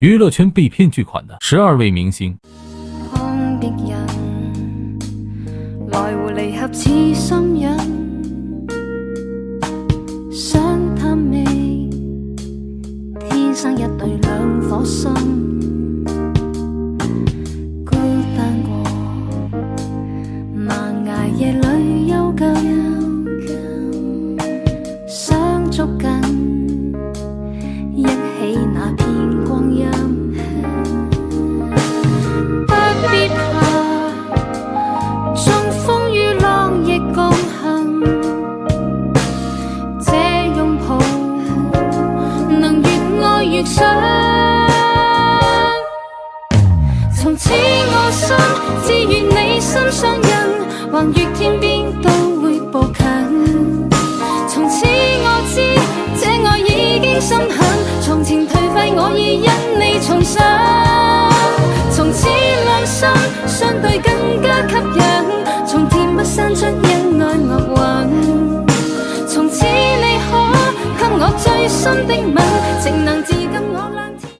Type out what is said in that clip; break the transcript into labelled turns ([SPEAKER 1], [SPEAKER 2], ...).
[SPEAKER 1] 娱乐圈被骗巨款的12位明星。
[SPEAKER 2] 看别人来回离合似心癮，想探味，天生一對兩顆心，孤單過，盲捱夜裏幽禁，想捉緊一起那片光陰。不必怕，縱風雨浪亦共行，這擁抱能越愛越想。從此我心只願你心相印，橫越天邊都會步近。從此我知這愛已經深厚，從前頹廢我已因你重生。從此兩心相對更加吸引，從甜蜜散出恩愛樂韻。從此你可給我最深的吻。